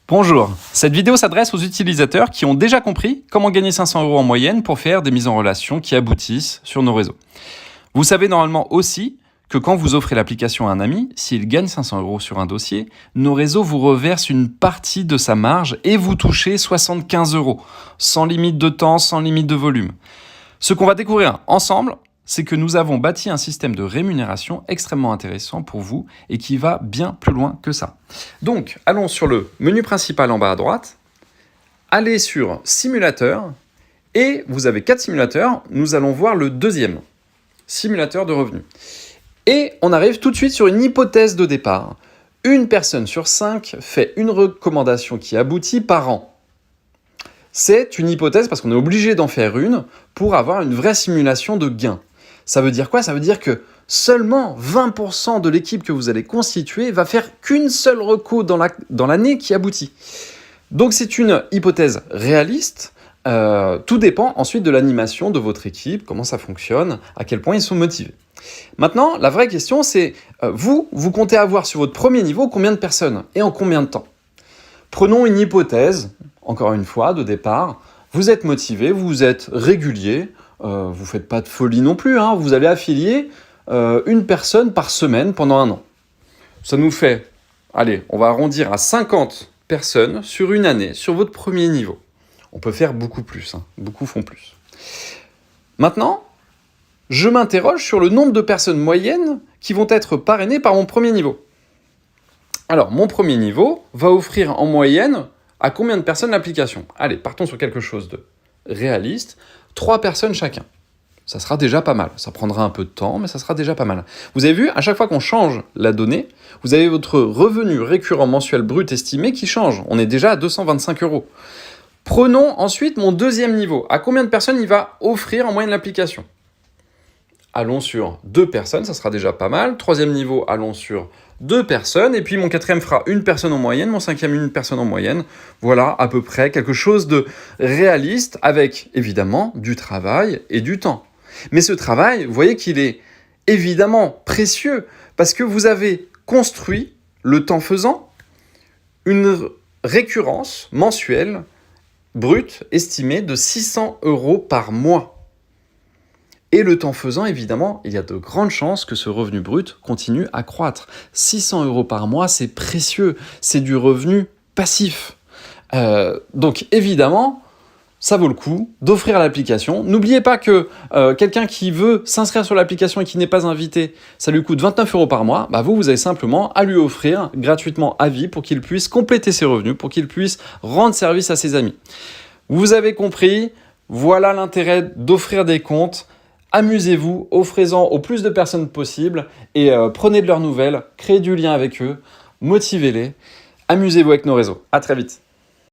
Bonjour, cette vidéo s'adresse aux utilisateurs qui ont déjà compris comment gagner 500 € en moyenne pour faire des mises en relation qui aboutissent sur nos réseaux. Vous savez normalement aussi que quand vous offrez l'application à un ami, s'il gagne 500 € sur un dossier, nos réseaux vous reversent une partie de sa marge et vous touchez 75 €, sans limite de temps, sans limite de volume. Ce qu'on va découvrir ensemble, c'est que nous avons bâti un système de rémunération extrêmement intéressant pour vous et qui va bien plus loin que ça. Donc, allons sur le menu principal en bas à droite, allez sur Simulateur, et vous avez 4 simulateurs, nous allons voir le deuxième, Simulateur de revenus. Et on arrive tout de suite sur une hypothèse de départ. Une personne sur 5 fait une recommandation qui aboutit par an. C'est une hypothèse parce qu'on est obligé d'en faire une pour avoir une vraie simulation de gain. Ça veut dire quoi? Ça veut dire que seulement 20% de l'équipe que vous allez constituer va faire qu'une seule reco dans l'année qui aboutit. Donc c'est une hypothèse réaliste. Tout dépend ensuite de l'animation de votre équipe, comment ça fonctionne, à quel point ils sont motivés. Maintenant, la vraie question c'est, vous comptez avoir sur votre premier niveau combien de personnes et en combien de temps? Prenons une hypothèse, encore une fois, de départ. Vous êtes motivé, vous êtes régulier, vous ne faites pas de folie non plus, hein, vous allez affilier une personne par semaine pendant un an. Ça nous fait, allez, on va arrondir à 50 personnes sur une année, sur votre premier niveau. On peut faire beaucoup plus, hein, beaucoup font plus. Maintenant, je m'interroge sur le nombre de personnes moyennes qui vont être parrainées par mon premier niveau. Alors, mon premier niveau va offrir en moyenne à combien de personnes l'application? Allez, partons sur quelque chose de réaliste. 3 personnes chacun. Ça sera déjà pas mal. Ça prendra un peu de temps, mais ça sera déjà pas mal. Vous avez vu, à chaque fois qu'on change la donnée, vous avez votre revenu récurrent mensuel brut estimé qui change. On est déjà à 225 €. Prenons ensuite mon deuxième niveau. À combien de personnes il va offrir en moyenne l'application? Allons sur 2 personnes, ça sera déjà pas mal. Troisième niveau, allons sur 2 personnes. Et puis mon quatrième fera une personne en moyenne, mon cinquième une personne en moyenne. Voilà à peu près quelque chose de réaliste avec évidemment du travail et du temps. Mais ce travail, vous voyez qu'il est évidemment précieux parce que vous avez construit, le temps faisant, une récurrence mensuelle brute estimée de 600 € par mois. Et le temps faisant, évidemment, il y a de grandes chances que ce revenu brut continue à croître. 600 € par mois, c'est précieux, c'est du revenu passif. Donc évidemment, ça vaut le coup d'offrir l'application. N'oubliez pas que quelqu'un qui veut s'inscrire sur l'application et qui n'est pas invité, ça lui coûte 29 € par mois. Bah vous avez simplement à lui offrir gratuitement à vie pour qu'il puisse compléter ses revenus, pour qu'il puisse rendre service à ses amis. Vous avez compris, voilà l'intérêt d'offrir des comptes. Amusez-vous, offrez-en au plus de personnes possible et prenez de leurs nouvelles, créez du lien avec eux, motivez-les, amusez-vous avec nos réseaux. À très vite.